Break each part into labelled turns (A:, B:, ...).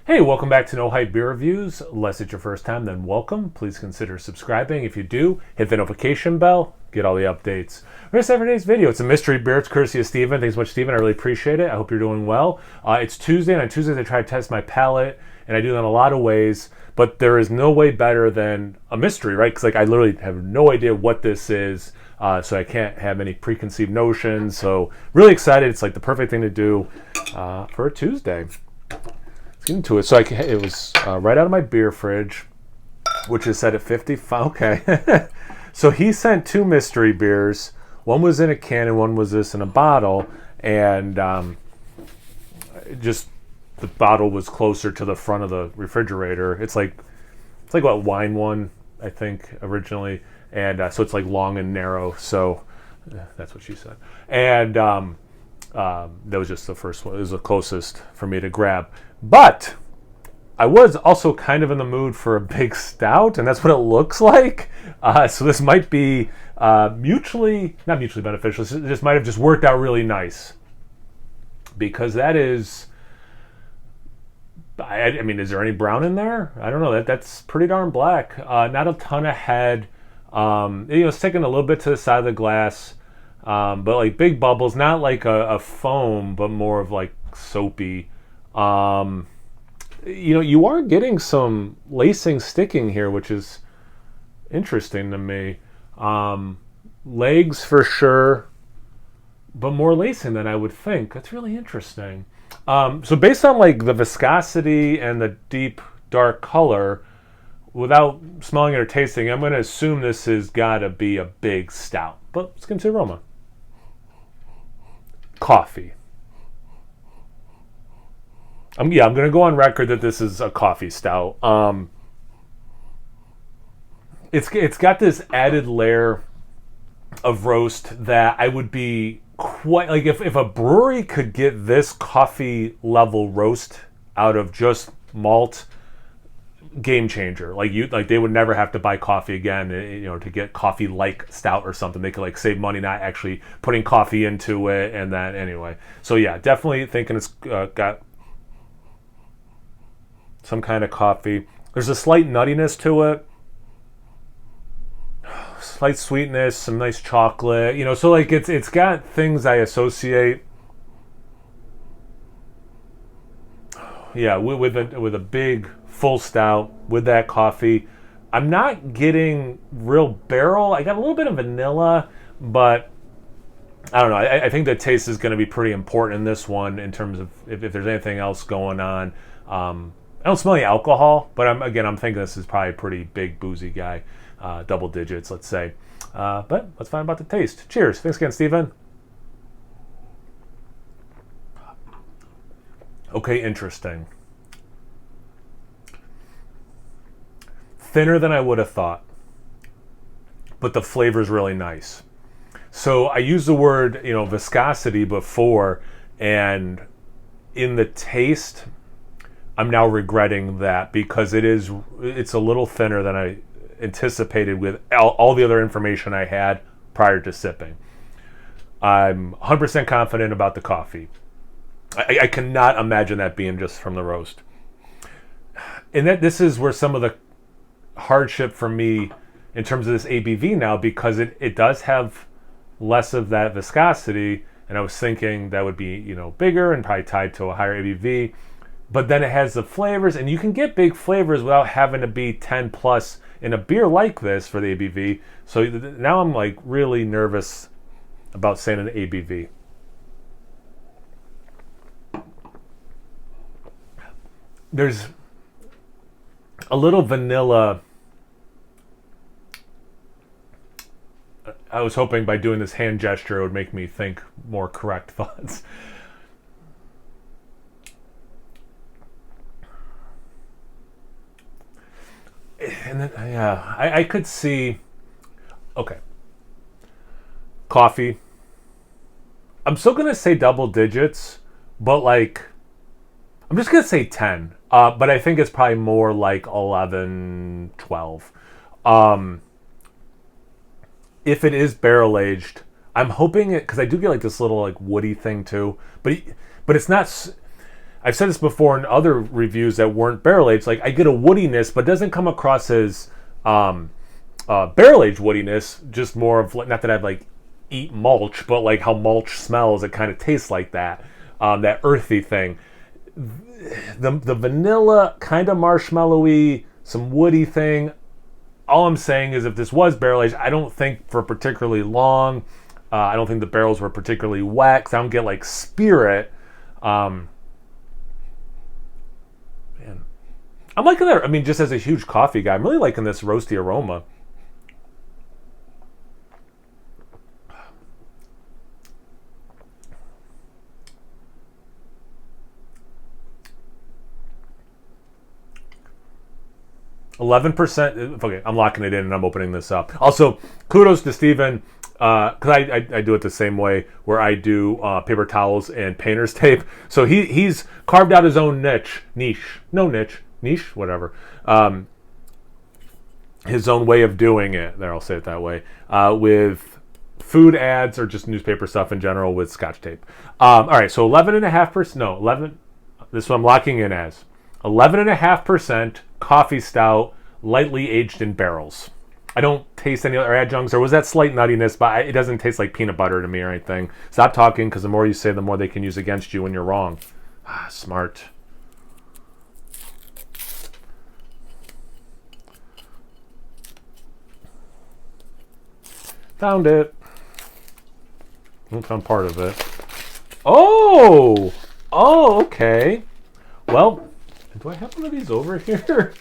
A: Hey, welcome back to No Hype Beer Reviews. Unless it's your first time, then welcome. Please consider subscribing. If you do, hit the notification bell, get all the updates. Here's today's video. It's a mystery beer. It's courtesy of Steven. Thanks so much, Steven. I really appreciate it. I hope you're doing well. It's Tuesday, and on Tuesdays I try to test my palate, and I do that in a lot of ways, but there is no way better than a mystery, right? Because I literally have no idea what this is, so I can't have any preconceived notions. So really excited. It's like the perfect thing to do for a Tuesday. Into it. So it was right out of my beer fridge, which is set at 50. Okay. So he sent two mystery beers. One was in a can and one was this in a bottle. And just the bottle was closer to the front of the refrigerator. It's like what wine one, I think, originally. And so it's like long and narrow. So that's what she said. And that was just the first one. It was the closest for me to grab. But I was also kind of in the mood for a big stout, and that's what it looks like. So this might be not mutually beneficial. This might have just worked out really nice. Because that is, I mean, is there any brown in there? I don't know. That's pretty darn black. Not a ton of head. Sticking a little bit to the side of the glass. But like big bubbles, not like a foam, but more of like soapy. You are getting some lacing sticking here, which is interesting to me. Legs for sure, but more lacing than I would think. That's really interesting. So based on like the viscosity and the deep dark color, without smelling it or tasting, I'm going to assume this has got to be a big stout. But let's get into the aroma. Coffee. I'm going to go on record that this is a coffee stout. It's got this added layer of roast that I would be quite like if a brewery could get this coffee level roast out of just malt, game changer. Like they would never have to buy coffee again, to get coffee like stout or something. They could like save money not actually putting coffee into it and that anyway. So yeah, definitely thinking it's got some kind of coffee. There's a slight nuttiness to it, slight sweetness, some nice chocolate. So like it's got things I associate. Yeah, with a big full stout with that coffee. I'm not getting real barrel. I got a little bit of vanilla, but I don't know. I think the taste is going to be pretty important in this one in terms of if there's anything else going on. I don't smell any alcohol, but I'm thinking this is probably a pretty big boozy guy, double digits, let's say. But let's find out the taste. Cheers. Thanks again, Steven. Okay, interesting. Thinner than I would have thought, but the flavor is really nice. So I used the word, viscosity before, and in the taste, I'm now regretting that because it's a little thinner than I anticipated with all the other information I had prior to sipping. I'm 100% confident about the coffee. I cannot imagine that being just from the roast. And that this is where some of the hardship for me in terms of this ABV now, because it does have less of that viscosity, and I was thinking that would be bigger and probably tied to a higher ABV. But then it has the flavors, and you can get big flavors without having to be 10 plus in a beer like this for the ABV. So now I'm like really nervous about saying an ABV. There's a little vanilla. I was hoping by doing this hand gesture it would make me think more correct thoughts. And then, yeah, I could see, okay, coffee. I'm still going to say double digits, but like, I'm just going to say 10. But I think it's probably more like 11, 12. If it is barrel aged, I'm hoping it, because I do get like this little like woody thing too, but it's not. I've said this before in other reviews that weren't barrel aged. Like I get a woodiness, but it doesn't come across as barrel aged woodiness. Just more of not that I've like eat mulch, but like how mulch smells. It kind of tastes like that, that earthy thing. The vanilla kind of marshmallowy, some woody thing. All I'm saying is if this was barrel aged, I don't think for particularly long. I don't think the barrels were particularly wet. 'Cause I don't get like spirit. Man, I'm liking that. I mean, just as a huge coffee guy, I'm really liking this roasty aroma. %. Okay, I'm locking it in and I'm opening this up. Also, kudos to Steven, because I do it the same way where I do paper towels and painter's tape. So he's carved out his own niche, whatever. His own way of doing it. There, I'll say it that way. With food ads or just newspaper stuff in general with Scotch tape. All right, so 11.5%. No, 11. This is what I'm locking in as 11.5% coffee stout, lightly aged in barrels. I don't taste any other adjuncts. There was that slight nuttiness, but it doesn't taste like peanut butter to me or anything. Stop talking, because the more you say, the more they can use against you when you're wrong. Smart. Found it. I found part of it. Oh, okay. Well, do I have one of these over here?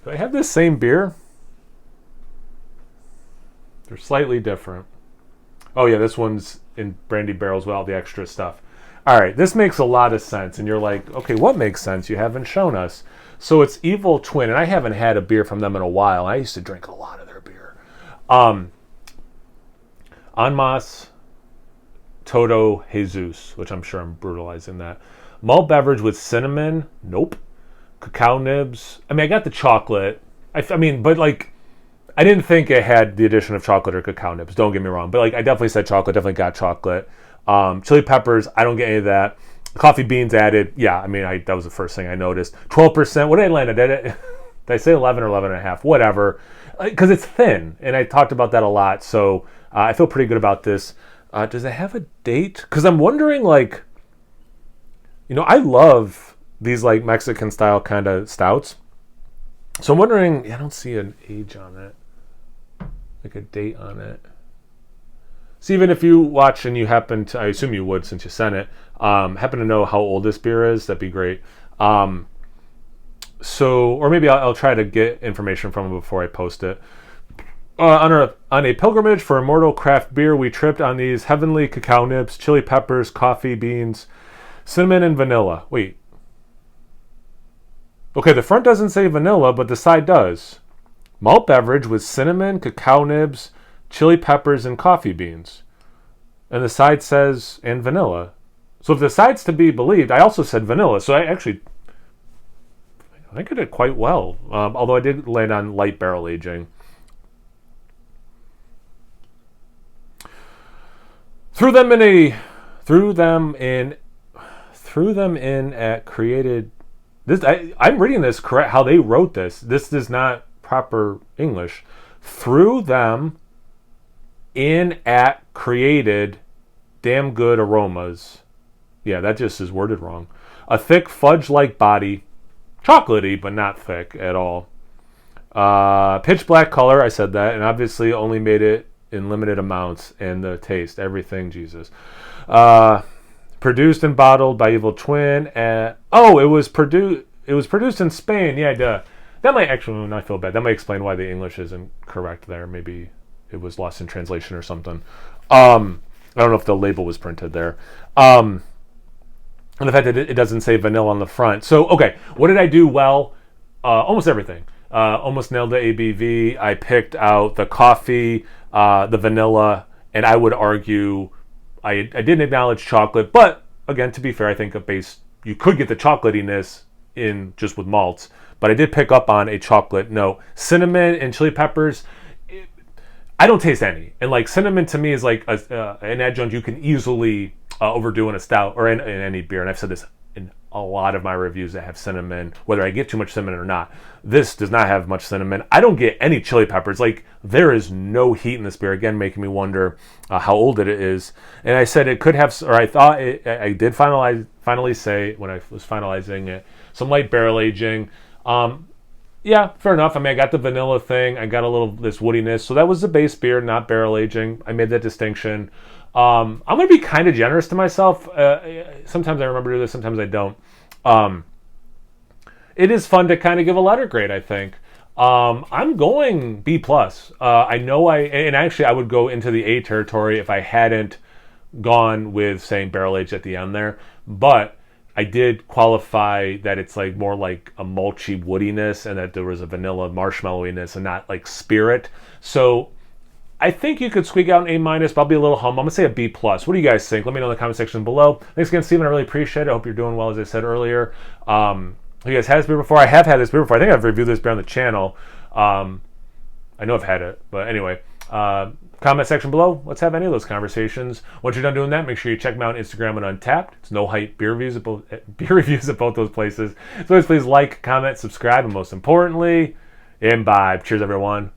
A: Do I have this same beer? They're slightly different. Oh yeah, this one's in brandy barrels with all the extra stuff. All right, this makes a lot of sense. And you're like, okay, what makes sense? You haven't shown us. So it's Evil Twin, and I haven't had a beer from them in a while. I used to drink a lot of their beer. Anmas Todo Jesus, which I'm sure I'm brutalizing that. Malt beverage with cinnamon. Nope. Cacao nibs. I mean, I got the chocolate. I mean, but like, I didn't think it had the addition of chocolate or cacao nibs. Don't get me wrong. But like, I definitely said chocolate. Definitely got chocolate. Chili peppers. I don't get any of that. Coffee beans added. Yeah, I mean, that was the first thing I noticed. 12%. What did I land at? Did I say 11 or 11.5? Whatever. Because it's thin. And I talked about that a lot. So I feel pretty good about this. Does it have a date? Because I'm wondering, like, you know, I love these like Mexican style kind of stouts. So I'm wondering, I don't see an age on it, like a date on it. So even if you watch and you happen to, I assume you would since you sent it, happen to know how old this beer is, that'd be great. So, or maybe I'll try to get information from them before I post it. On a pilgrimage for immortal craft beer, we tripped on these heavenly cacao nibs, chili peppers, coffee beans, cinnamon, and vanilla. Wait. Okay, the front doesn't say vanilla, but the side does. Malt beverage with cinnamon, cacao nibs, chili peppers, and coffee beans. And the side says, and vanilla. So if the side's to be believed, I also said vanilla. So I think I did quite well. Although I did land on light barrel aging. Threw them in at created. This I'm reading this correct. How they wrote this. This is not proper English. Threw them in at created damn good aromas. Yeah, that just is worded wrong. A thick fudge-like body, chocolatey but not thick at all. Pitch black color. I said that, and obviously only made it in limited amounts. And the taste, everything, Jesus. Produced and bottled by Evil Twin. It was produced in Spain. Yeah, duh. That might actually not feel bad. That might explain why the English isn't correct there. Maybe it was lost in translation or something. I don't know if the label was printed there. And the fact that it doesn't say vanilla on the front. So, okay, what did I do well? Almost everything. Almost nailed the ABV. I picked out the coffee, the vanilla, and I would argue I didn't acknowledge chocolate, but again, to be fair, I think you could get the chocolatiness in just with malts, but I did pick up on a chocolate note. Cinnamon and chili peppers, I don't taste any. And like cinnamon to me is like an adjunct you can easily overdoing a stout or in any beer. And I've said this in a lot of my reviews that have cinnamon, whether I get too much cinnamon or not. This does not have much cinnamon. I don't get any chili peppers. Like, there is no heat in this beer. Again, making me wonder how old it is. And I said it could have, or I thought I did finally say when I was finalizing it, some light barrel aging. Yeah, fair enough. I mean, I got the vanilla thing. I got a little this woodiness. So that was the base beer, not barrel aging. I made that distinction. I'm going to be kind of generous to myself. Sometimes I remember to do this, sometimes I don't. It is fun to kind of give a letter grade, I think. I'm going B+. I know and actually I would go into the A territory if I hadn't gone with saying barrel aged at the end there. But I did qualify that it's like more like a mulchy woodiness and that there was a vanilla marshmallowiness and not like spirit. So I think you could squeak out an A-, but I'll be a little humble. I'm going to say a B+. What do you guys think? Let me know in the comment section below. Thanks again, Steven. I really appreciate it. I hope you're doing well, as I said earlier. Have you guys had this beer before? I have had this beer before. I think I've reviewed this beer on the channel. I know I've had it, but anyway. Comment section below. Let's have any of those conversations. Once you're done doing that, make sure you check me out on Instagram and Untapped. It's No Hype beer reviews at both those places. So please like, comment, subscribe, and most importantly, imbibe. Cheers, everyone.